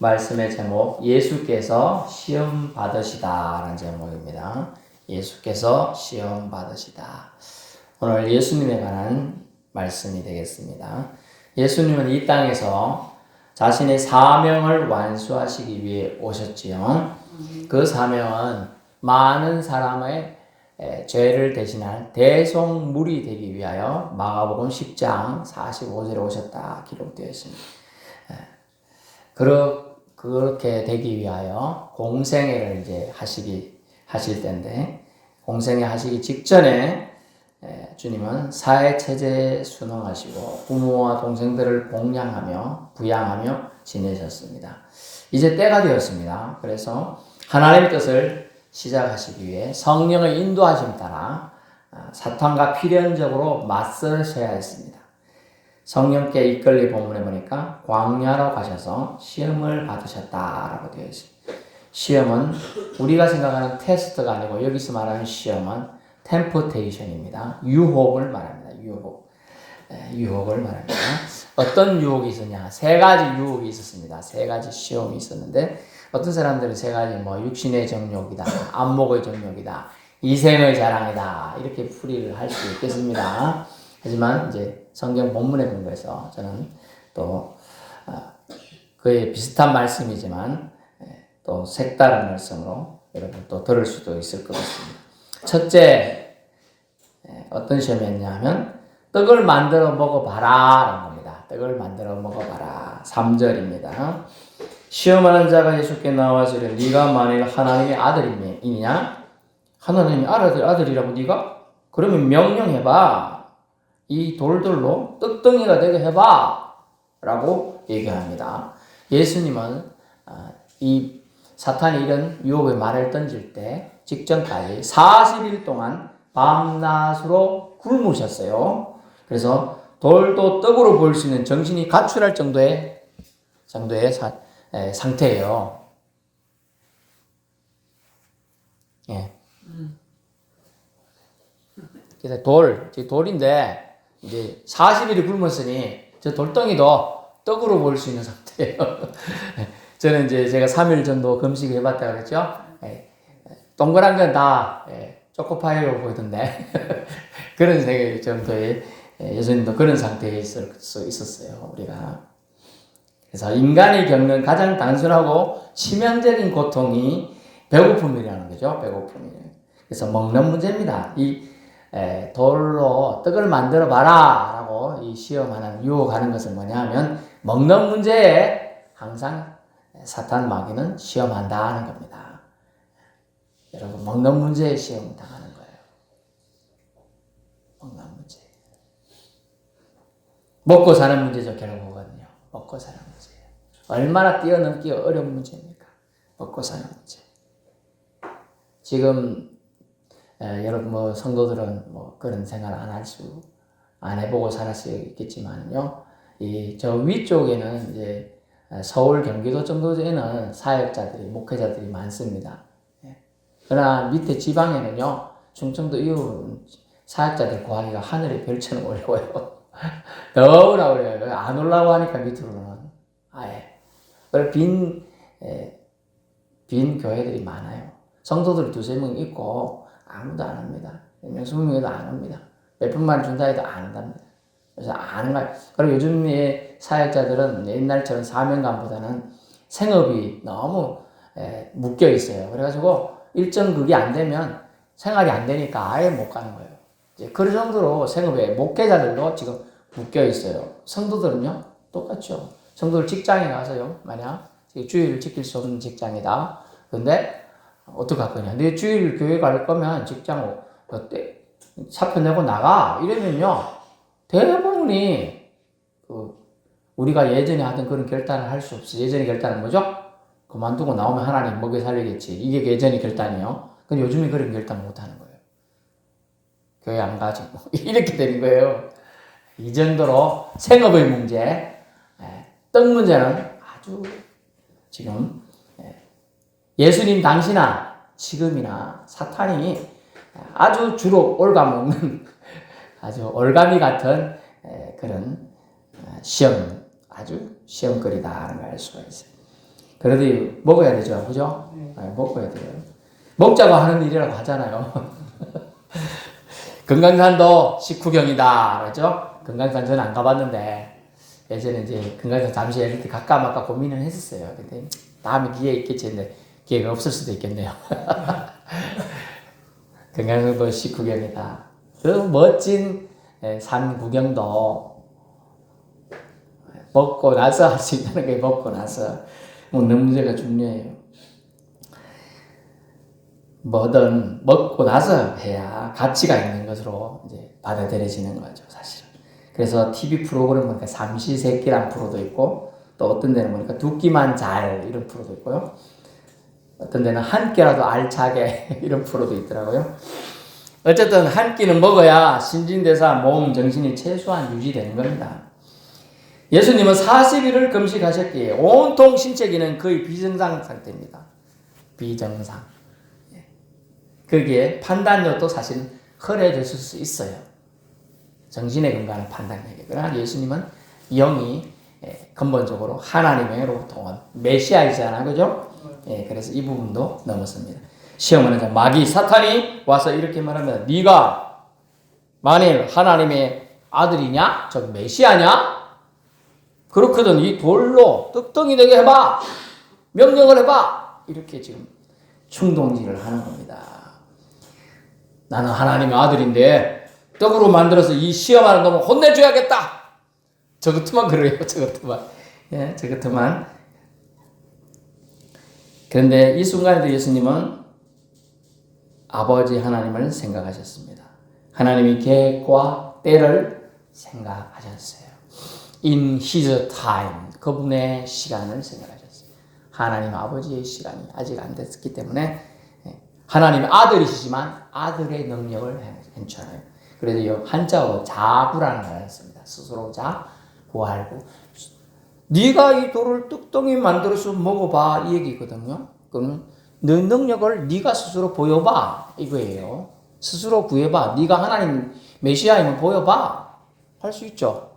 말씀의 제목, 예수께서 시험 받으시다라는 제목입니다. 예수께서 시험 받으시다. 오늘 예수님에 관한 말씀이 되겠습니다. 예수님은 이 땅에서 자신의 사명을 완수하시기 위해 오셨지요. 그 사명은 많은 사람의 죄를 대신할 대속물이 되기 위하여 마가복음 10장 45절에 오셨다 기록되어 있습니다. 그렇게 되기 위하여 공생애를 이제 하실 텐데, 공생애 하시기 직전에 주님은 사회체제에 순응하시고 부모와 동생들을 봉양하며 부양하며 지내셨습니다. 이제 때가 되었습니다. 그래서 하나님의 뜻을 시작하시기 위해 성령의 인도하심 따라 사탄과 필연적으로 맞서셔야 했습니다. 성령께 이끌리 본문에 보니까 광야로 가셔서 시험을 받으셨다라고 되어 있습니다. 시험은 우리가 생각하는 테스트가 아니고 여기서 말하는 시험은 템포테이션입니다. 유혹을 말합니다. 유혹을 말합니다. 어떤 유혹이 있었냐? 세 가지 유혹이 있었습니다. 세 가지 시험이 있었는데 어떤 사람들은 세 가지 육신의 정욕이다, 안목의 정욕이다, 이생의 자랑이다 이렇게 풀이를 할 수 있겠습니다. 하지만 이제 성경 본문에 근거해서 저는 또 그의 비슷한 말씀이지만 또 색다른 말씀으로 여러분 또 들을 수도 있을 것 같습니다. 첫째, 어떤 시험이었냐면 떡을 만들어 먹어봐라 라는 겁니다. 떡을 만들어 먹어봐라. 3절입니다. 시험하는 자가 예수께 나와서 이르되 네가 만일 하나님의 아들이냐? 하나님의 아들이라고 네가? 그러면 명령해봐. 이 돌들로 떡덩이가 되게 해봐 라고 얘기합니다. 예수님은 이 사탄이 이런 유혹의 말을 던질 때 직전까지 40일 동안 밤낮으로 굶으셨어요. 그래서 돌도 떡으로 보일 수 있는 정신이 가출할 정도의 상태예요. 예. 그래서 돌인데 이제 40일이 굶었으니 저 돌덩이도 떡으로 보일 수 있는 상태예요. 저는 이제 제가 3일 정도 금식을 해봤다 그랬죠. 동그란 건 다 초코파이로 보이던데 그런 정도의 예수님도 그런 상태에 있을 수 있었어요. 우리가. 그래서 인간이 겪는 가장 단순하고 치명적인 고통이 배고픔이라는 거죠. 배고픔이. 그래서 먹는 문제입니다. 돌로 떡을 만들어 봐라 라고 이 시험하는 유혹하는 것은 뭐냐면 먹는 문제에 항상 사탄 마귀는 시험한다는 겁니다. 여러분 먹는 문제에 시험 당하는 거예요. 먹는 문제. 먹고 사는 문제죠. 결국은요. 먹고 사는 문제예요. 얼마나 뛰어넘기 어려운 문제입니까? 먹고 사는 문제. 지금 여러분 성도들은 그런 생활 안 해보고 살 수 있겠지만요. 저 위쪽에는 이제 서울 경기도 정도에는 사역자들이 목회자들이 많습니다. 그러나 밑에 지방에는요. 충청도 이후 사역자들 구하기가 하늘의 별처럼 어려워요. 너무나 어려워요. 안 올라고 하니까 밑으로는 아예. 빈 교회들이 많아요. 성도들 두세 명 있고 아무도 안 합니다. 명수명에도 안 합니다. 몇 분만 준다 해도 안 한답니다. 그래서 안 하는 거예요. 그리고 요즘의 사역자들은 옛날처럼 사명감보다는 생업이 너무 묶여 있어요. 그래가지고 일정 그게 안 되면 생활이 안 되니까 아예 못 가는 거예요. 이제 그 정도로 생업에 목회자들도 지금 묶여 있어요. 성도들은요 똑같죠. 성도들 직장에 가서요 만약 주일을 지킬 수 없는 직장이다. 근데 어떡할 거냐? 내 주일 교회 갈 거면 직장 어때? 사표 내고 나가 이러면요 대부분이 우리가 예전에 하던 그런 결단을 할 수 없어. 예전의 결단은 뭐죠? 그만두고 나오면 하나님 먹여 살리겠지. 이게 예전의 결단이요. 근데 요즘에 그런 결단 못 하는 거예요. 교회 안 가지. 이렇게 되는 거예요. 이 정도로 생업의 문제, 떡 문제는 아주 지금 예수님 당시나 지금이나 사탄이 아주 주로 올가먹는 아주 올가미 같은 그런 시험, 아주 시험거리다 하는 걸 알 수가 있어요. 그래도 먹어야 되죠. 그죠? 네, 먹어야 돼요. 먹자고 하는 일이라고 하잖아요. 금강산도 식후경이다. 그렇죠? 금강산 저는 안 가봤는데, 예전에 이제 금강산 잠시 어릴 때 갈까 말까 고민을 했었어요. 근데 다음에 기회 있겠지 했는데, 기회가 없을 수도 있겠네요. 금강산도 식후경이다. 그 멋진 산 구경도 먹고 나서 할 수 있다는 게 먹고 나서 먹는 문제가 중요해요. 뭐든 먹고 나서 해야 가치가 있는 것으로 이제 받아들여지는 거죠, 사실은. 그래서 TV 프로그램 보니까 삼시세끼란 프로도 있고, 또 어떤 데는 보니까 두 끼만 잘 이런 프로도 있고요. 어떤 데는 한 끼라도 알차게 이런 프로도 있더라고요. 어쨌든 한 끼는 먹어야 신진대사, 몸, 정신이 최소한 유지되는 겁니다. 예수님은 40일을 금식하셨기에 온통 신체 기능 거의 비정상 상태입니다. 비정상. 거기에 판단력도 사실 허례해졌을 수 있어요. 정신의 건강을 판단력이. 그러나 예수님은 영이 근본적으로 하나님으로부터 온 메시아이잖아요. 그죠? 그래서 이 부분도 넘었습니다. 시험은 마귀 사탄이 와서 이렇게 말합니다. 네가 만일 하나님의 아들이냐? 즉 메시아냐? 그렇거든 이 돌로 떡덩이 되게 해봐. 명령을 해봐. 이렇게 지금 충동질을 하는 겁니다. 나는 하나님의 아들인데 떡으로 만들어서 이 시험하는 놈을 혼내줘야겠다. 저 같으면 그래요. 저 같으면. 예, 저 같으면. 그런데 이 순간에도 예수님은 아버지 하나님을 생각하셨습니다. 하나님의 계획과 때를 생각하셨어요. In His time, 그분의 시간을 생각하셨어요. 하나님 아버지의 시간이 아직 안 됐기 때문에 하나님의 아들이시지만 아들의 능력을 괜찮아요. 그래서 이 한자어 자구라는 말을 씁니다. 스스로 자, 구할구. 네가 이 돌을 뚝덩이 만들어서 먹어봐 이 얘기거든요. 그러면 너 능력을 네가 스스로 보여봐 이거예요. 스스로 구해봐. 네가 하나님 메시아이면 보여봐. 할 수 있죠.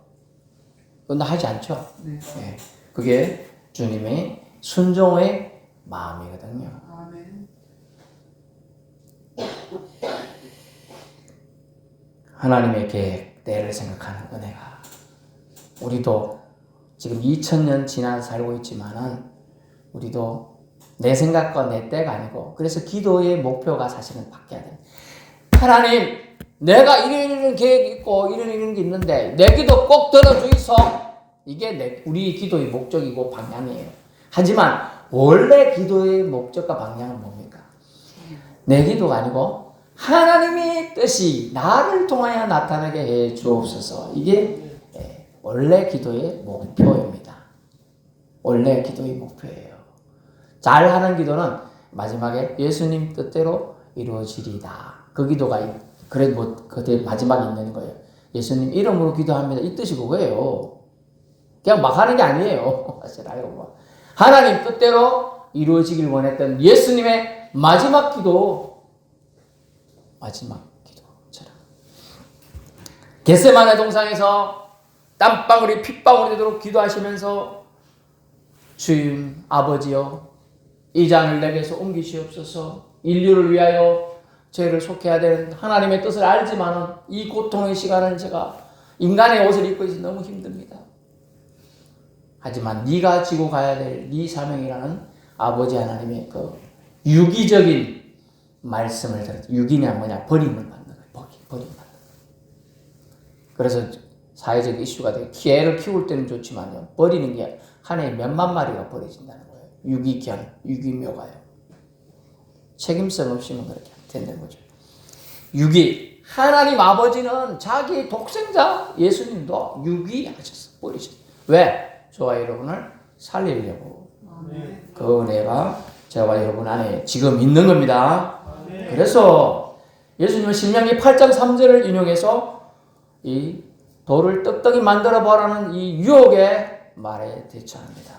그런데 하지 않죠. 네. 그게 주님의 순종의 마음이거든요. 아멘. 하나님의 계획, 때를 생각하는 은혜가 우리도 지금 2000년 지나 살고 있지만은 우리도 내 생각과 내 때가 아니고 그래서 기도의 목표가 사실은 바뀌어야 됩니다. 하나님, 내가 이런 계획이 있고 이런 게 있는데 내 기도 꼭 들어주이소. 이게 우리 기도의 목적이고 방향이에요. 하지만 원래 기도의 목적과 방향은 뭡니까? 내 기도가 아니고 하나님의 뜻이 나를 통하여 나타나게 해 주옵소서. 이게 원래 기도의 목표입니다. 원래 기도의 목표예요. 잘하는 기도는 마지막에 예수님 뜻대로 이루어지리다. 그 기도가 그래 그때 마지막에 있는 거예요. 예수님 이름으로 기도합니다. 이 뜻이 그거예요. 그냥 막 하는 게 아니에요. 사실 알고 봐. 하나님 뜻대로 이루어지길 원했던 예수님의 마지막 기도처럼 겟세마네 동상에서 땀방울이 핏방울이 되도록 기도하시면서 주님 아버지여 이 잔을 내게서 옮기시옵소서. 인류를 위하여 죄를 속해야 되는 하나님의 뜻을 알지만은 이 고통의 시간을 제가 인간의 옷을 입고 있어서 너무 힘듭니다. 하지만 네가 지고 가야 될 네 사명이라는 아버지 하나님의 그 유기적인 말씀을 들었죠. 유기냐 뭐냐 버림을 받는 거예요. 버림을 받는 거예요. 그래서 사회적 이슈가 되고 애를 키울 때는 좋지만요. 버리는 게 한 해에 몇만 마리가 버려진다는 거예요. 유기견, 유기묘가요. 책임성 없이는 그렇게 된다는 거죠. 하나님 아버지는 자기 독생자 예수님도 유기하셨어. 버리셨어. 왜? 저와 여러분을 살리려고. 그 은혜가 저와 여러분 안에 지금 있는 겁니다. 그래서 예수님은 신명기 8장 3절을 인용해서 이 돌을 떡떡이 만들어 보라는 이 유혹의 말에 대처합니다.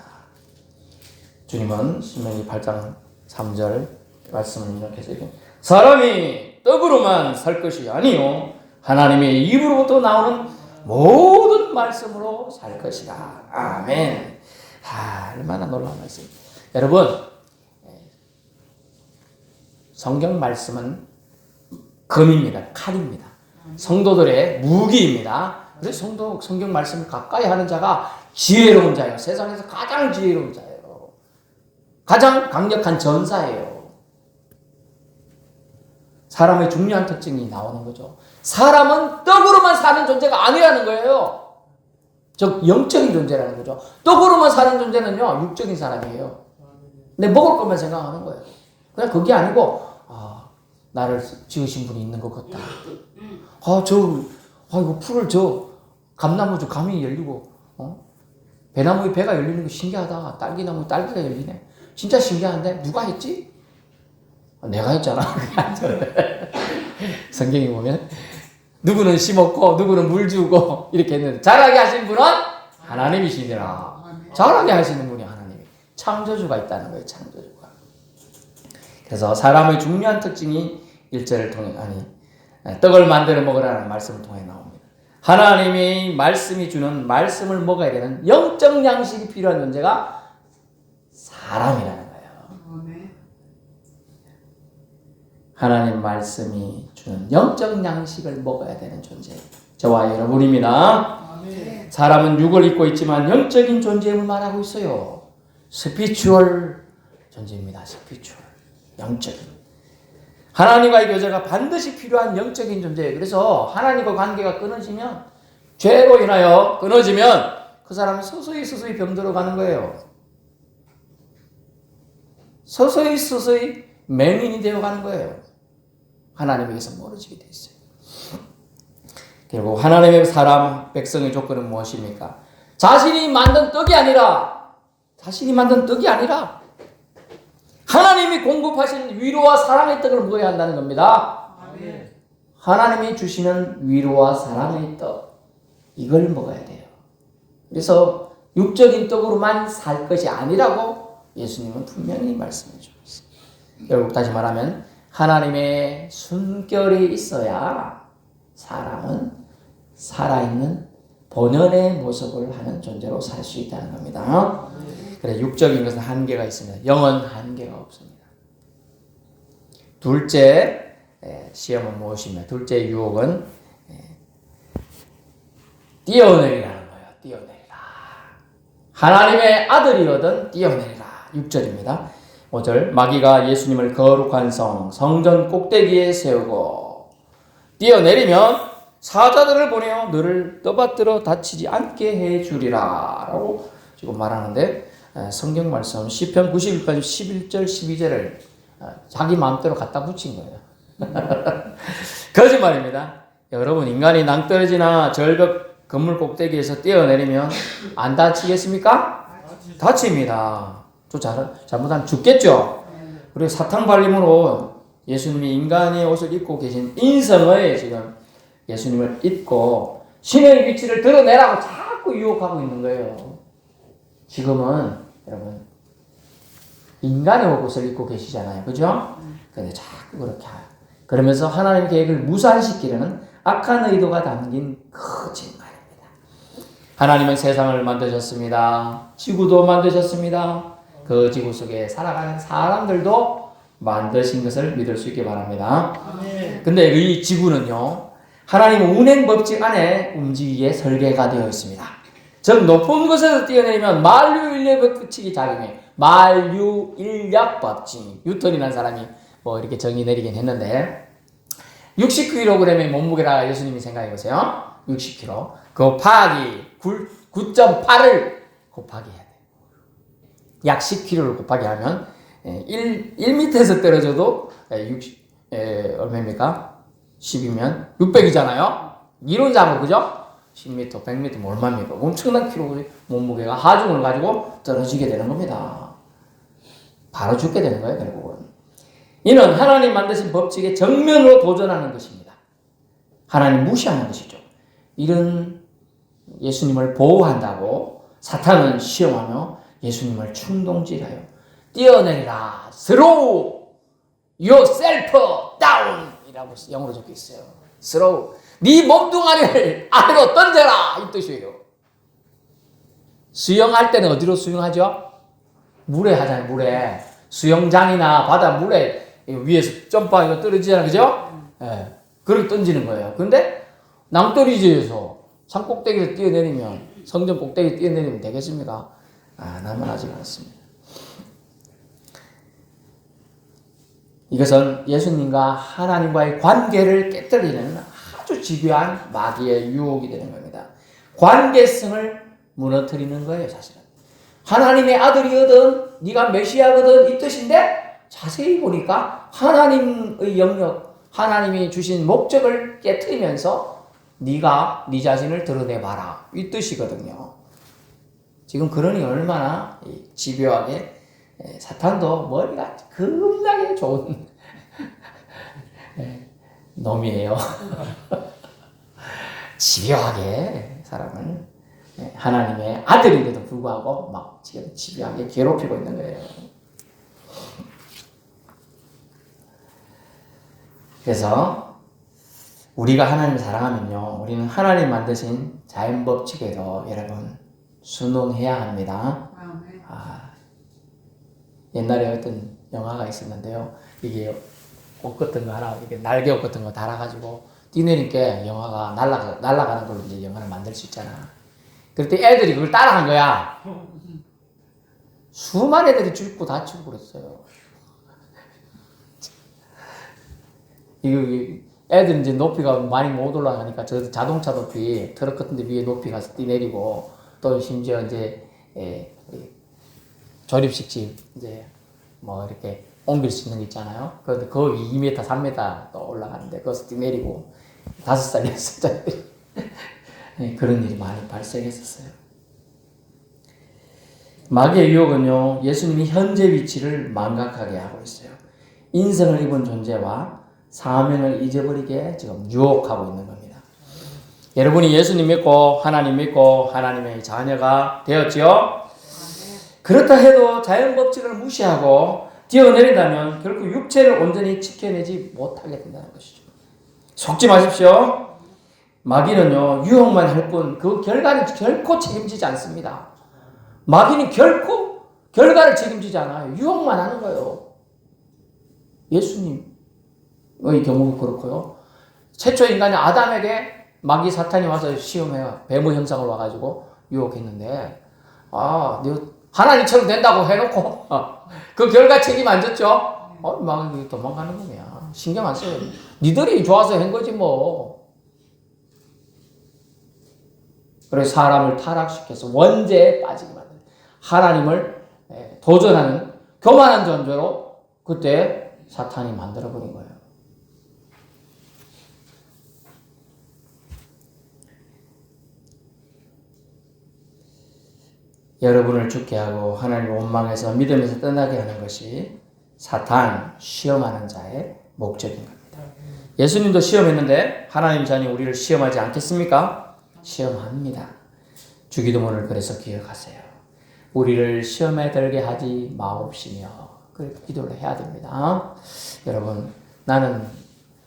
주님은 신명기 8장 3절 말씀을 인용해서 사람이 떡으로만 살 것이 아니요 하나님의 입으로부터 나오는 모든 말씀으로 살 것이다. 아멘. 얼마나 놀라운 말씀. 여러분, 성경 말씀은 검입니다. 칼입니다. 성도들의 무기입니다. 그래서 성경 말씀을 가까이 하는 자가 지혜로운 자예요. 세상에서 가장 지혜로운 자예요. 가장 강력한 전사예요. 사람의 중요한 특징이 나오는 거죠. 사람은 떡으로만 사는 존재가 아니라는 거예요. 즉 영적인 존재라는 거죠. 떡으로만 사는 존재는요, 육적인 사람이에요. 근데 먹을 것만 생각하는 거예요. 그냥 그게 아니고, 나를 지으신 분이 있는 것 같다. 이거 풀을 감나무 감이 열리고, 배나무에 배가 열리는 거 신기하다. 딸기나무 딸기가 열리네. 진짜 신기한데 누가 했지? 내가 했잖아. 성경에 보면 누구는 심었고 누구는 물 주고 이렇게 했는데 자라게 하신 분은 하나님이시니라. 자라게 하시는 분이 하나님이 창조주가 있다는 거예요. 창조주가. 그래서 사람의 중요한 특징이 1절을 통해 떡을 만들어 먹으라는 말씀을 통해 나옵니다. 하나님의 말씀이 주는 말씀을 먹어야 되는 영적 양식이 필요한 존재가 사람이라는 거예요. 하나님 말씀이 주는 영적 양식을 먹어야 되는 존재. 저와 여러분입니다. 사람은 육을 입고 있지만 영적인 존재임을 말하고 있어요. 스피추얼 존재입니다. 스피추얼. 영적인. 하나님과의 교제가 반드시 필요한 영적인 존재예요. 그래서 하나님과 관계가 끊어지면, 죄로 인하여 끊어지면 그 사람은 서서히 병들어 가는 거예요. 서서히 맹인이 되어 가는 거예요. 하나님에게서 멀어지게 돼 있어요. 결국 하나님의 사람, 백성의 조건은 무엇입니까? 자신이 만든 떡이 아니라 하나님이 공급하신 위로와 사랑의 떡을 먹어야 한다는 겁니다. 아멘. 하나님이 주시는 위로와 사랑의 떡, 이걸 먹어야 돼요. 그래서 육적인 떡으로만 살 것이 아니라고 예수님은 분명히 말씀해 주고 있습니다. 결국 다시 말하면 하나님의 순결이 있어야 사람은 살아있는 본연의 모습을 하는 존재로 살 수 있다는 겁니다. 그래, 육적인 것은 한계가 있습니다. 영은 한계가 없습니다. 둘째 시험은 무엇이며, 둘째 유혹은 뛰어내리라는 거예요. 뛰어내리라. 하나님의 아들이거든 뛰어내리라. 6절입니다. 5절 마귀가 예수님을 거룩한 성전 꼭대기에 세우고 뛰어내리면 사자들을 보내어 너를 떠받들어 다치지 않게 해주리라 라고 지금 말하는데, 성경 말씀 시편 91편 11절 12절을 자기 마음대로 갖다 붙인 거예요. 거짓말입니다. 여러분, 인간이 낭떠러지나 절벽 건물 꼭대기에서 뛰어내리면 안 다치겠습니까? 다칩니다. 잘못하면 죽겠죠. 그리고 사탕 발림으로 예수님이 인간의 옷을 입고 계신 인성의 지금 예수님을 입고 신의 위치를 드러내라고 자꾸 유혹하고 있는 거예요. 지금은 여러분 인간의 옷을 입고 계시잖아요. 그죠? 근데 자꾸 그렇게 그러면서 하나님 계획을 무산시키려는 악한 의도가 담긴 거짓말입니다. 하나님은 세상을 만드셨습니다. 지구도 만드셨습니다. 그 지구 속에 살아가는 사람들도 만드신 것을 믿을 수 있게 바랍니다. 근데 이 지구는요, 하나님의 운행 법칙 안에 움직이게 설계가 되어 있습니다. 즉 높은 곳에서 뛰어내리면 만유인력 법칙이 작용해. 만유인력 법칙. 뉴턴이라는 사람이 뭐 이렇게 정의 내리긴 했는데, 69kg의 몸무게라 예수님이 생각해 보세요. 60kg 곱하기 9.8을 곱하기 해야 돼요. 약 10kg를 곱하기 하면 1m에서 떨어져도 얼마입니까? 10이면 600이잖아요. 이론자고 그죠? 10m, 100m 뭐 얼마입니까? 엄청난 키로 몸무게가 하중을 가지고 떨어지게 되는 겁니다. 바로 죽게 되는 거예요, 결국은. 이는 하나님 만드신 법칙에 정면으로 도전하는 것입니다. 하나님 무시하는 것이죠. 이런 예수님을 보호한다고 사탄은 시험하며 예수님을 충동질하여 뛰어내리라, throw yourself down 이라고 영어로 적혀 있어요. throw, 네 몸뚱아리를 아래로 던져라 이 뜻이에요. 수영할 때는 어디로 수영하죠? 물에 하잖아요. 물에 수영장이나 바다 물에 위에서 점프하고 떨어지잖아요. 그죠? 예. 그렇게 던지는 거예요. 근데 낭떠러지에서 산 꼭대기에서 뛰어내리면 성전 꼭대기 뛰어내리면 되겠습니까? 나만하지 않습니다. 이것은 예수님과 하나님과의 관계를 깨뜨리는 아주 집요한 마귀의 유혹이 되는 겁니다. 관계성을 무너뜨리는 거예요, 사실은. 하나님의 아들이거든, 네가 메시아거든 이 뜻인데 자세히 보니까 하나님의 영역, 하나님이 주신 목적을 깨뜨리면서 네가 네 자신을 드러내봐라 이 뜻이거든요. 지금 그러니 얼마나 집요하게 사탄도 머리가 겁나게 좋은 놈이에요. 집요하게 사람을 하나님의 아들인데도 불구하고 막 지금 집요하게 괴롭히고 있는 거예요. 그래서 우리가 하나님을 사랑하면요, 우리는 하나님 만드신 자연 법칙에도 여러분 순응해야 합니다. 옛날에 어떤 영화가 있었는데요, 이게 옷 같은 거 하나, 이게 날개 옷 같은 거 달아가지고 뛰내니까 영화가 날아가는 걸로 이제 영화를 만들 수 있잖아. 그때 애들이 그걸 따라한 거야. 수많은 애들이 죽고 다치고 그랬어요. 이거 애들 이제 높이가 많이 못 올라가니까 저 자동차 높이 트럭 같은 데 위에 높이 가서 뛰내리고 또 심지어 이제 조립식 집 이제 뭐 이렇게 옮길 수 있는 게 있잖아요. 그런데 그 2m, 3m 또 올라가는데 거기서 뛰내리고 5살, 6살짜리 그런 일이 많이 발생했었어요. 마귀의 유혹은요, 예수님이 현재 위치를 망각하게 하고 있어요. 인성을 입은 존재와 사명을 잊어버리게 지금 유혹하고 있는 겁니다. 여러분이 예수님 믿고 하나님 믿고 하나님의 자녀가 되었지요? 그렇다 해도 자연 법칙을 무시하고 뛰어내린다면 결국 육체를 온전히 지켜내지 못하게 된다는 것이죠. 속지 마십시오. 마귀는요, 유혹만 할 뿐 그 결과는 결코 책임지지 않습니다. 마귀는 결코 결과를 책임지지 않아요. 유혹만 하는 거예요. 예수님의 경우도 그렇고요. 최초 인간이 아담에게 마귀 사탄이 와서 시험해요. 뱀의 형상을 와가지고 유혹했는데, 너 하나님처럼 된다고 해놓고 그 결과 책임 안 졌죠? 마귀 도망가는 거야. 신경 안 써요. 니들이 좋아서 한 거지 뭐. 그래서 사람을 타락시켜서 원죄에 빠지게 만든, 하나님을 도전하는 교만한 존재로 그때 사탄이 만들어버린 거예요. 여러분을 죽게 하고 하나님을 원망해서 믿음에서 떠나게 하는 것이 사탄, 시험하는 자의 목적인 겁니다. 예수님도 시험했는데 하나님 자녀 우리를 시험하지 않겠습니까? 시험합니다. 주기도문을 그래서 기억하세요. 우리를 시험에 들게 하지 마옵시며 그렇게 기도를 해야 됩니다. 여러분, 나는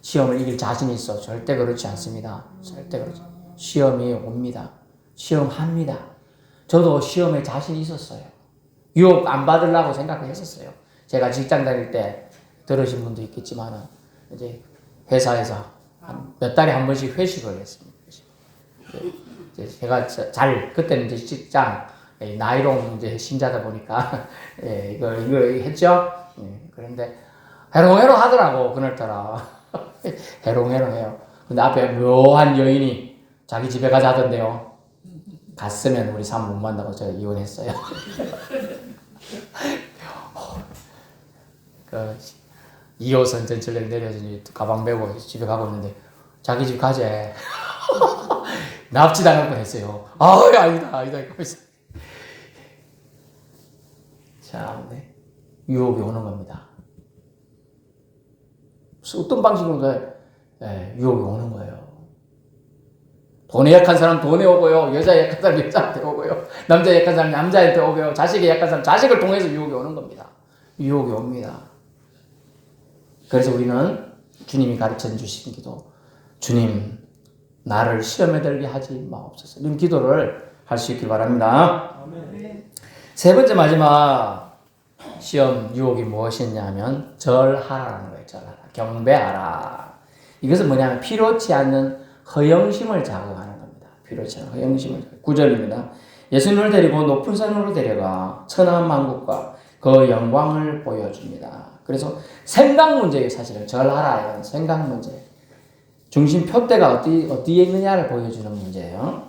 시험을 이길 자신이 있어. 절대 그렇지 않습니다. 절대 그렇지. 시험이 옵니다. 시험합니다. 저도 시험에 자신이 있었어요. 유혹 안 받으려고 생각을 했었어요. 제가 직장 다닐 때 들으신 분도 있겠지만 이제 회사에서 몇 달에 한 번씩 회식을 했습니다. 제가 그때는 이제 직장 나이롱 이제 신자다 보니까 이걸 했죠. 그런데 해롱해롱 하더라고 그날따라. 해롱해롱해요. 근데 앞에 묘한 여인이 자기 집에 가자 하던데요. 갔으면 우리 사람 못 만나고 제가 이혼했어요. 그 2호선 전철역 내려서 가방 메고 집에 가고 있는데 자기 집 가재. 납치당할 뻔했어요. 아니다. 참, 네. 유혹이 오는 겁니다. 어떤 방식으로 유혹이 오는 거예요. 돈에 약한 사람 돈에 오고요. 여자 약한 사람 여자한테 오고요. 남자 약한 사람 남자한테 오고요. 자식이 약한 사람 자식을 통해서 유혹이 오는 겁니다. 유혹이 옵니다. 그래서 우리는 주님이 가르쳐 주신 기도, 주님 나를 시험에 들게 하지 마옵소서. 이런 기도를 할 수 있길 바랍니다. 아멘. 세 번째 마지막 시험 유혹이 무엇이냐면 절하라는 거예요. 절하라. 경배하라. 이것은 뭐냐면 필요치 않는 허영심을 자극하는 겁니다. 필요치 않은 허영심을. 9절입니다. 예수님을 데리고 높은 산으로 데려가 천한 만국과 그 영광을 보여줍니다. 그래서 생각 문제예요. 사실은 절하라 이건 생각 문제. 중심 표대가 어디에 있느냐를 보여주는 문제예요.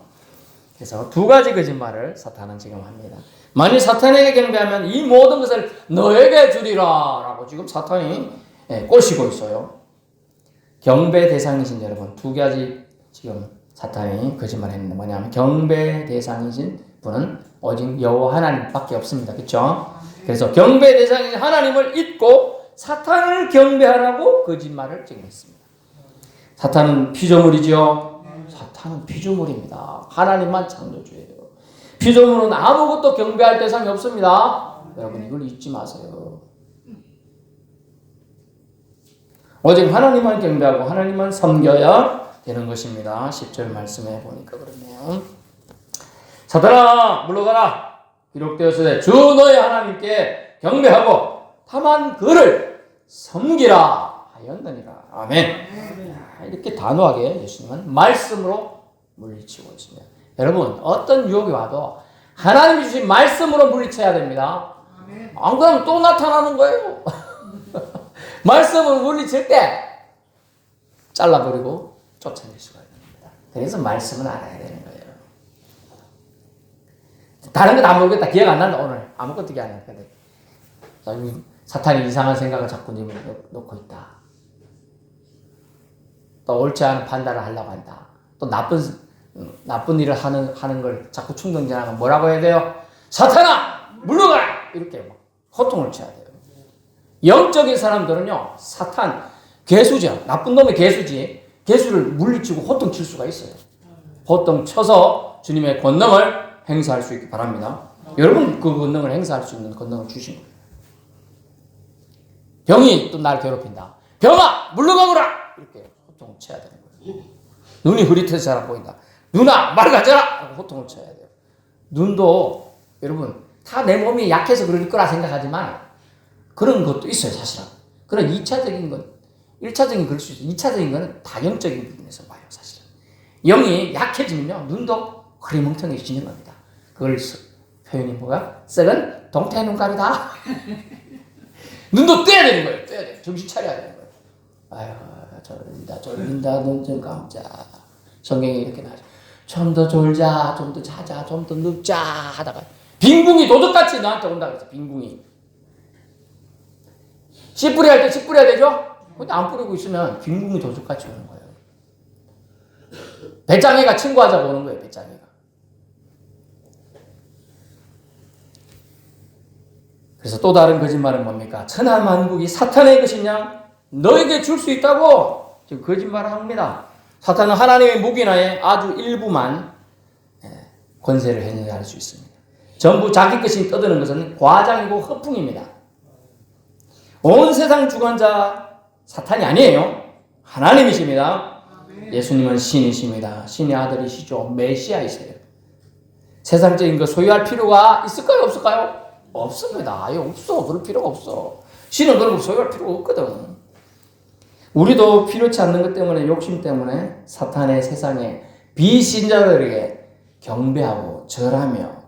그래서 두 가지 거짓말을 사탄은 지금 합니다. 만일 사탄에게 경배하면 이 모든 것을 너에게 주리라 라고 지금 사탄이 꼬시고 있어요. 경배 대상이신 여러분, 두 가지 지금 사탄이 거짓말을 했는데 뭐냐면 경배 대상이신 분은 오직 여호와 하나님밖에 없습니다. 그렇죠? 그래서 경배 대상이신 하나님을 잊고 사탄을 경배하라고 거짓말을 지금 했습니다. 사탄은 피조물이죠. 사탄은 피조물입니다. 하나님만 창조주예요. 피조물은 아무것도 경배할 대상이 없습니다. 여러분 이걸 잊지 마세요. 오직 하나님만 경배하고 하나님만 섬겨야 되는 것입니다. 10절 말씀해 보니까 그렇네요. 사탄아 물러가라. 기록되었으되 주 너의 하나님께 경배하고 다만 그를 섬기라 하였느니라. 아멘. 이렇게 단호하게 예수님은 말씀으로 물리치고 있습니다. 여러분 어떤 유혹이 와도 하나님이 주신 말씀으로 물리쳐야 됩니다. 안 그러면 또 나타나는 거예요. 말씀으로 물리칠 때 잘라버리고 쫓아낼 수가 있는 겁니다. 그래서 말씀을 알아야 되는 거예요. 다른 거 다 모르겠다. 기억 안 난다. 오늘 아무것도 기억 안 난다. 사탄이 이상한 생각을 자꾸 놓고 있다. 또 옳지 않은 판단을 하려고 한다. 또 나쁜 일을 하는 걸 자꾸 충동전하면 뭐라고 해야 돼요? 사탄아 물러가라! 이렇게 막 호통을 쳐야 돼요. 영적인 사람들은요, 사탄, 괴수죠. 나쁜 놈의 괴수지. 괴수를 물리치고 호통 칠 수가 있어요. 호통 쳐서 주님의 권능을 행사할 수 있기 바랍니다. 여러분 그 권능을 행사할 수 있는 권능을 주신 거예요. 병이 또 날 괴롭힌다. 병아 물러가거라! 이렇게 호통을 쳐야 되는 거예요. 눈이 흐릿해서 잘 안 보인다. 눈아 맑아져라! 호통을 쳐야 돼요. 눈도 여러분 다 내 몸이 약해서 그럴 거라 생각하지만 그런 것도 있어요. 사실은. 그런 2차적인 건 1차적인 그럴 수 있어요. 2차적인 거는 다 영적인 부분에서 와요. 사실은. 영이 약해지면요. 눈도 흐리멍텅해지는 겁니다. 그걸 표현이 뭐야? 썩은 동태 눈깔이다. 눈도 떼야 되는 거예요. 떼야 돼. 정신 차려야 되는 거예요. 아유 졸린다 눈 좀 감자. 성경에 이렇게 나와요. 좀 더 졸자, 좀 더 자자, 좀 더 눕자 하다가 빈궁이 도둑같이 나한테 온다 그랬어. 빈궁이. 씨 뿌려야 할 때 씨 뿌려야 되죠? 근데 안 뿌리고 있으면 빈궁이 도둑같이 오는 거예요. 배짱이가 친구하자고 오는 거예요. 배짱이가. 그래서 또 다른 거짓말은 뭡니까? 천하만국이 사탄의 것이냐? 너에게 줄 수 있다고 지금 거짓말을 합니다. 사탄은 하나님의 무기나에 아주 일부만 권세를 행사할 수 있습니다. 전부 자기 것이 떠드는 것은 과장이고 허풍입니다. 온 세상 주관자 사탄이 아니에요. 하나님이십니다. 예수님은 신이십니다. 신의 아들이시죠. 메시아이세요. 세상적인 것 소유할 필요가 있을까요? 없을까요? 없습니다. 아예 없어. 그럴 필요가 없어. 신은 그런 거 소유할 필요가 없거든. 우리도 필요치 않는 것 때문에 욕심 때문에 사탄의 세상에 비신자들에게 경배하고 절하며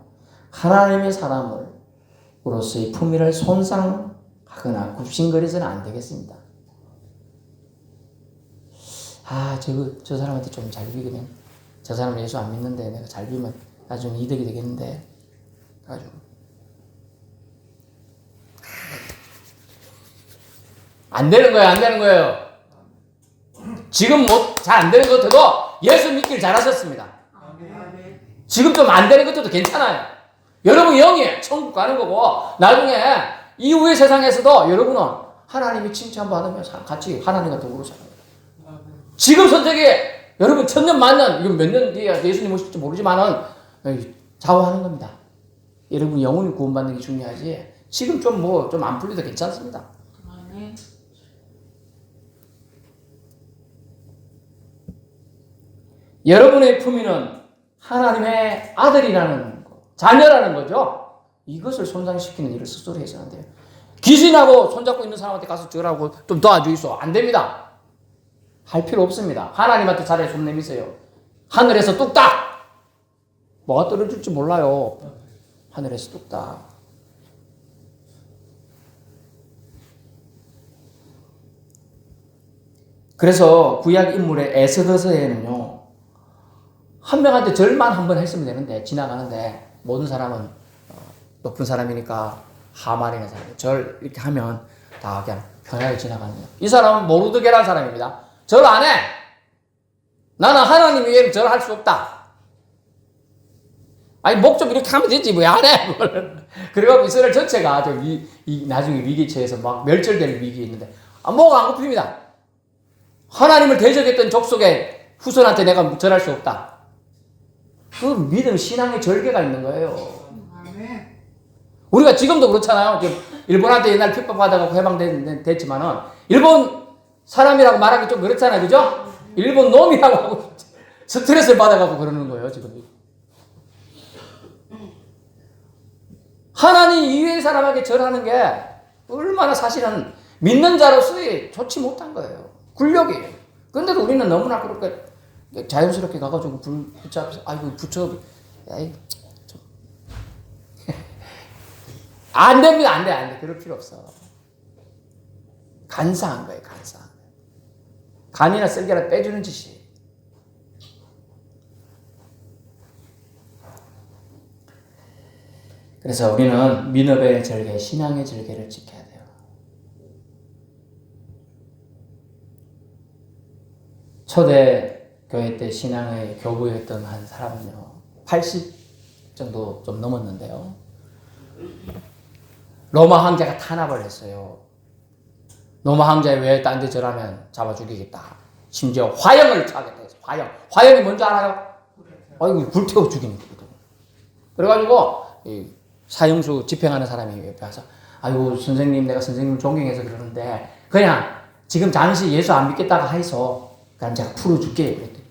하나님의 사람으로서의 품위를 손상하거나 굽신거려서는 안 되겠습니다. 저 사람한테 좀 잘 비거든. 저 사람 예수 안 믿는데 내가 잘 비면 나중에 이득이 되겠는데. 가지고 안 되는 거예요. 안 되는 거예요. 지금 뭐 잘 안 되는 것 같아도 예수 믿기를 잘하셨습니다. 지금 좀 안 되는 것도 괜찮아요. 여러분 영이 천국 가는 거고 나중에 이후의 세상에서도 여러분은 하나님이 칭찬받으며 같이 하나님과 더불어 살아요. 지금 선택이 여러분 천년 만년 이건 몇 년 뒤에 예수님 오실지 모르지만은 좌우하는 겁니다. 여러분 영혼이 구원받는 게 중요하지 지금 좀 안 풀려도 괜찮습니다. 여러분의 품위는 하나님의 아들이라는 거, 자녀라는 거죠. 이것을 손상시키는 일을 스스로 해서는 안 돼요. 귀신하고 손잡고 있는 사람한테 가서 절하고 좀 도와주이소. 안 됩니다. 할 필요 없습니다. 하나님한테 차라리 손 내미세요. 하늘에서 뚝딱! 뭐가 떨어질지 몰라요. 하늘에서 뚝딱. 그래서 구약 인물의 에스더서에는요, 한 명한테 절만 한 번 했으면 되는데, 지나가는데, 모든 사람은 높은 사람이니까 하만이나 사람, 절 이렇게 하면 다 그냥 편하게 지나가는 거예요. 이 사람은 모르드게라는 사람입니다. 절 안 해! 나는 하나님 외에는 절할 수 없다. 아니, 목 좀 이렇게 하면 되지, 왜 안 해? 그리고 이스라엘 전체가 나중에 위기에 처해서 막 멸절될 위기에 있는데, 뭐가 안 굽힙니다. 하나님을 대적했던 족속의 후손한테 내가 절할 수 없다. 그 믿음, 신앙의 절개가 있는 거예요. 우리가 지금도 그렇잖아요. 일본한테 옛날 핍박받아가고 해방됐지만은, 일본 사람이라고 말하기 좀 그렇잖아요. 그죠? 일본 놈이라고 하고, 스트레스를 받아가고 그러는 거예요, 지금. 하나님 이외의 사람에게 절하는 게 얼마나 사실은 믿는 자로서의 좋지 못한 거예요. 굴욕이에요. 근데도 우리는 너무나 그렇게 자연스럽게 가가지고 붙잡아서, 아이고, 붙여, 아이, 좀. 안 됩니다, 안 돼. 그럴 필요 없어. 간사한 거예요, 간사한 거예요. 간이나 쓸개나 빼주는 짓이에요. 그래서 우리는 민업의 절개, 신앙의 절개를 지켜야 돼요. 초대 교회 때 신앙의 교부였던 한 사람은요, 80 정도 좀 넘었는데요, 로마 황제가 탄압을 했어요. 로마 황제 왜 딴 데 절하면 잡아 죽이겠다. 심지어 화형을 차겠다 했어요. 화형이 뭔지 알아요? 아이고, 불태워 죽이는 거거든. 그래가지고 사형수 집행하는 사람이 옆에 와서, 아이고, 선생님, 내가 선생님을 존경해서 그러는데 그냥 지금 잠시 예수 안 믿겠다가 해서 그냥 제가 풀어줄게. 그랬더니,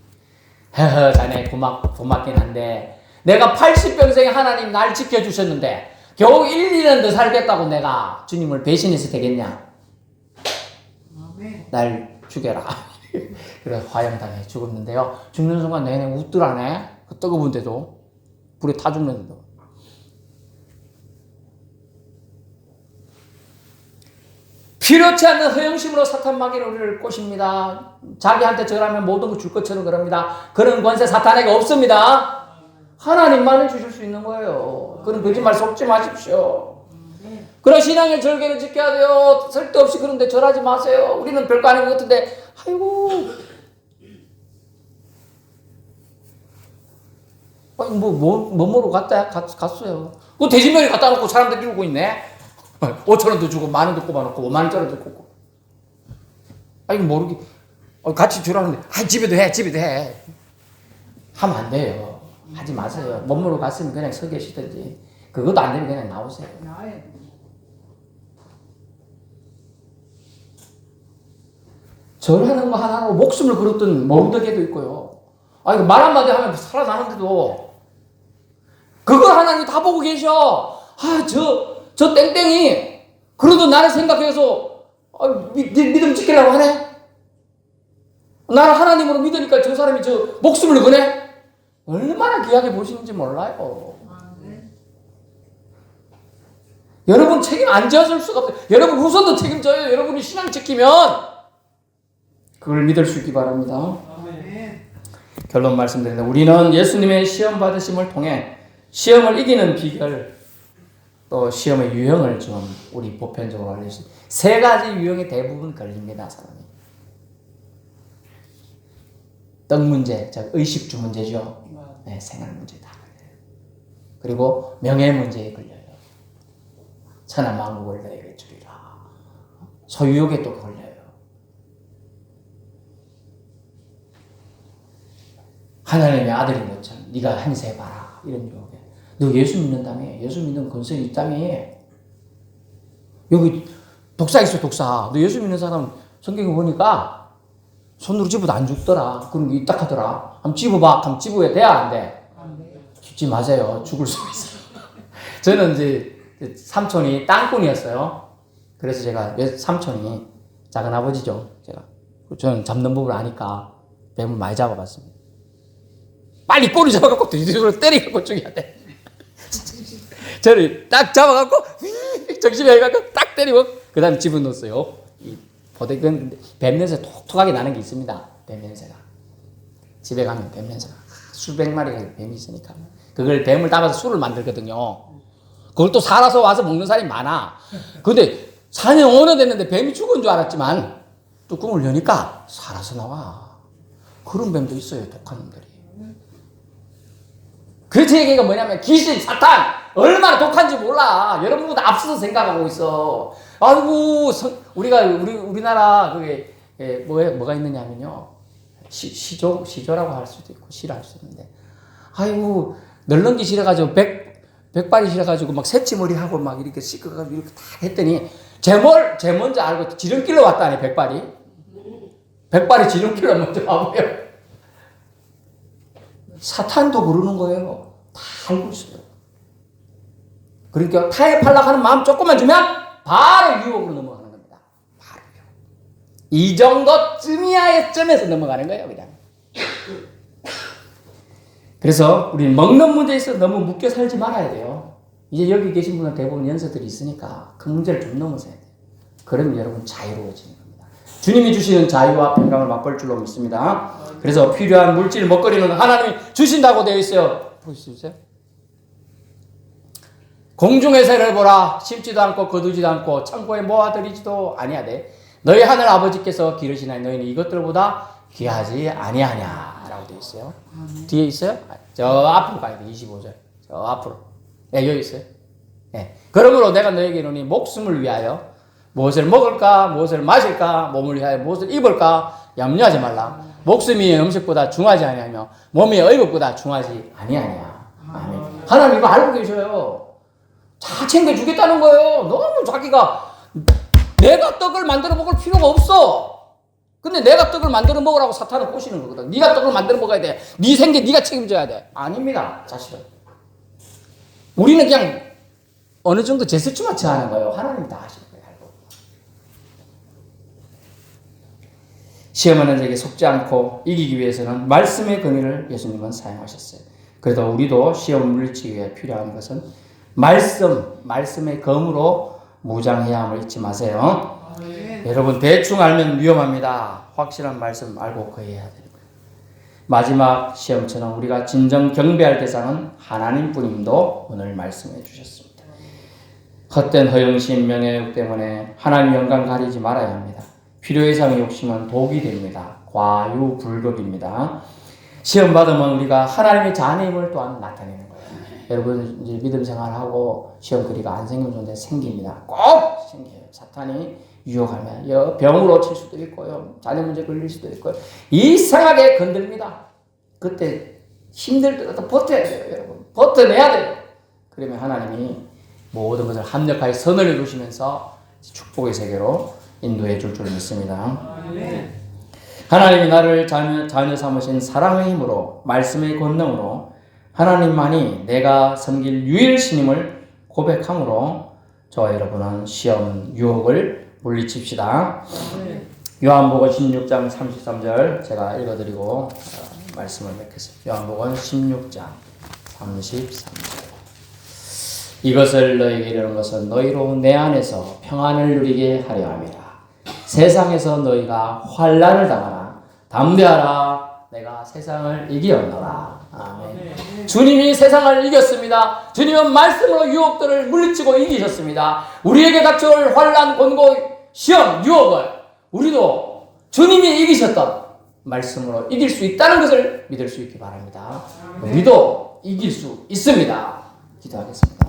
허허, 자네 고맙긴 한데 내가 80평생에 하나님 날 지켜주셨는데 겨우 1, 2년 더 살겠다고 내가 주님을 배신해서 되겠냐? 날 죽여라. 그래서 화형당해 죽었는데요, 죽는 순간 내내 웃더라네. 그 뜨거운데도 불에 타 죽는데도. 필요치 않는 허영심으로 사탄 마귀는 우리를 꼬십니다. 자기한테 절하면 모든 걸 줄 것처럼 그럽니다. 그런 권세 사탄에게 없습니다. 하나님만이 주실 수 있는 거예요. 그런 거짓말 속지 마십시오. 그런 신앙의 절개를 지켜야 돼요. 쓸데없이 그런데 절하지 마세요. 우리는 별거 아닌 것 같은데, 아이고, 아니, 뭐로 갔어요. 그 대신면에 갖다 놓고 사람들 이러고 있네. 5,000원도 주고, 10,000원도 꼽아놓고, 50,000원도 꼽고. 아니, 모르기. 같이 주라는데, 집에도 해. 하면 안 돼요. 하지 마세요. 몸으로 갔으면 그냥 서 계시든지. 그것도 안 되면 그냥 나오세요. 절하는 거 하나로 목숨을 걸었던 모르드게도 있고요. 아니, 말 한마디 하면 살아나는데도, 그걸 하나님 다 보고 계셔. 저 땡땡이 그래도 나를 생각해서 믿음 지키려고 하네. 나를 하나님으로 믿으니까 저 사람이 저 목숨을 거네. 얼마나 귀하게 보시는지 몰라요. 여러분 책임 안 져줄 수가 없어요. 여러분 후손도 책임져요. 여러분이 신앙 지키면 그걸 믿을 수 있기 바랍니다. 결론 말씀드립니다. 우리는 예수님의 시험 받으심을 통해 시험을 이기는 비결, 또 시험의 유형을 좀 우리 보편적으로 알릴 수 있습니다. 3가지 유형이 대부분 걸립니다, 사람이. 떡 문제, 즉 의식주 문제죠. 네, 생활 문제 다 걸려요. 그리고 명예 문제에 걸려요. 천하 만국을 너에게 주리라. 소유욕에 또 걸려요. 하나님의 아들인 것처럼 네가 한세 봐라, 이런 유혹에. 너 예수 믿는다며? 예수 믿는 근성이 있다며? 여기 독사 있어, 독사. 너 예수 믿는 사람 성경에 보니까 손으로 집어도 안 죽더라. 그런 게 있다 하더라. 한번 집어봐. 한번 집어야 돼, 안 돼? 죽지 마세요. 죽을 수 있어요. 저는 이제 삼촌이 땅꾼이었어요. 그래서 제가 삼촌이 작은 아버지죠. 저는 잡는 법을 아니까 뱀을 많이 잡아봤습니다. 빨리 꼬리 잡아갖고 뒤집어 때리갖고 죽여야 돼. 저를 딱 잡아갖고 정신이 해갖고 딱 때리고 그 다음에 집어넣었어요. 뱀 냄새 톡톡하게 나는 게 있습니다. 뱀 냄새가. 집에 가면 뱀 냄새가 수백 마리가 뱀이 있으니까 그걸 뱀을 담아서 술을 만들거든요. 그걸 또 살아서 와서 먹는 사람이 많아. 근데 4년 5년 됐는데 뱀이 죽은 줄 알았지만 뚜껑을 여니까 살아서 나와. 그런 뱀도 있어요. 독한 놈들이. 그 제 얘기가 뭐냐면 귀신, 사탄 얼마나 독한지 몰라. 여러분보다 앞서서 생각하고 있어. 아이고 우리나라 그게 뭐가 있느냐면요. 시조라고 할 수도 있고 싫어할 수 있는데 아이고 널렁기 싫어가지고 백발이 싫어가지고 막 새치머리 하고 막 이렇게 씻어가지고 이렇게 다 했더니 제 먼저 알고 지름길로 왔다네. 백발이 지름길로 먼저 와보요. 사탄도 그러는 거예요. 다 알고 있어요. 그러니까 타협하려고 마음 조금만 주면 바로 유혹으로 넘어가는 겁니다. 바로요. 이 정도쯤이야의 점에서 넘어가는 거예요. 그냥. 그래서 우리 먹는 문제에 있어서 너무 묶여 살지 말아야 돼요. 이제 여기 계신 분은 대부분 연세들이 있으니까 그 문제를 좀 넘어서야 돼요. 그러면 여러분 자유로워지는 겁니다. 주님이 주시는 자유와 평강을 맛볼 줄로 믿습니다. 그래서 필요한 물질, 먹거리는 하나님이 주신다고 되어 있어요. 볼 수 있어요? 공중의 새를 보라. 심지도 않고 거두지도 않고 창고에 모아들이지도 아니하되 너희 하늘 아버지께서 기르시나니 너희는 이것들보다 귀하지 아니하냐 라고 되어 있어요. 뒤에 있어요? 저 앞으로 가야 돼. 25절. 저 앞으로. 네, 여기 있어요. 네. 그러므로 내가 너에게 이르노니 목숨을 위하여 무엇을 먹을까, 무엇을 마실까, 몸을 위하여 무엇을 입을까 염려하지 말라. 목숨이 음식보다 중하지 아니하며 몸이 의복보다 중하지 아니하냐. 아멘. 하나님 이거 알고 계셔요. 다 챙겨주겠다는 거예요. 너무 자기가 내가 떡을 만들어 먹을 필요가 없어. 근데 내가 떡을 만들어 먹으라고 사탄은 꼬시는 거거든. 네가 떡을 만들어 먹어야 돼. 네 생계 네가 책임져야 돼. 아닙니다. 사실은. 우리는 그냥 어느 정도 제스처만 하는 거예요. 하나님이 다 하시는 거예요. 알고. 시험하는 자에게 속지 않고 이기기 위해서는 말씀의 권위를 예수님은 사용하셨어요. 그래도 우리도 시험 물리치기 위해 필요한 것은 말씀의 검으로 무장해야 함을 잊지 마세요. 여러분 대충 알면 위험합니다. 확실한 말씀 알고 거해야 되는 거예요. 마지막 시험처럼 우리가 진정 경배할 대상은 하나님뿐임도 오늘 말씀해 주셨습니다. 헛된 허영심 명예욕 때문에 하나님 영광 가리지 말아야 합니다. 필요 이상의 욕심은 독이 됩니다. 과유불급입니다. 시험 받으면 우리가 하나님의 자녀임을 또한 나타내는 거예요. 여러분 이제 믿음 생활하고 시험 거리가 안 생기면 좋은데 생깁니다. 꼭 생겨요. 사탄이 유혹하면 병으로 칠 수도 있고요. 자녀 문제 걸릴 수도 있고요. 이상하게 건들립니다. 그때 힘들더라도 버텨야 돼요. 여러분. 버텨내야 돼요. 그러면 하나님이 모든 것을 합력하여 선을 이루시면서 축복의 세계로 인도해 줄 줄 믿습니다. 하나님이 나를 자녀 삼으신 사랑의 힘으로 말씀의 권능으로 하나님만이 내가 섬길 유일신임을 고백함으로 저와 여러분은 시험 유혹을 물리칩시다. 요한복음 16장 33절 제가 읽어드리고 말씀을 맺겠습니다. 요한복음 16장 33절 이것을 너희에게 이르는 것은 너희로 내 안에서 평안을 누리게 하려 함이라. 세상에서 너희가 환난을 당하나 담대하라. 내가 세상을 이기었노라. 아멘. 주님이 세상을 이겼습니다. 주님은 말씀으로 유혹들을 물리치고 이기셨습니다. 우리에게 닥쳐올 환난, 곤고, 시험, 유혹을 우리도 주님이 이기셨던 말씀으로 이길 수 있다는 것을 믿을 수 있기 바랍니다. 우리도 이길 수 있습니다. 기도하겠습니다.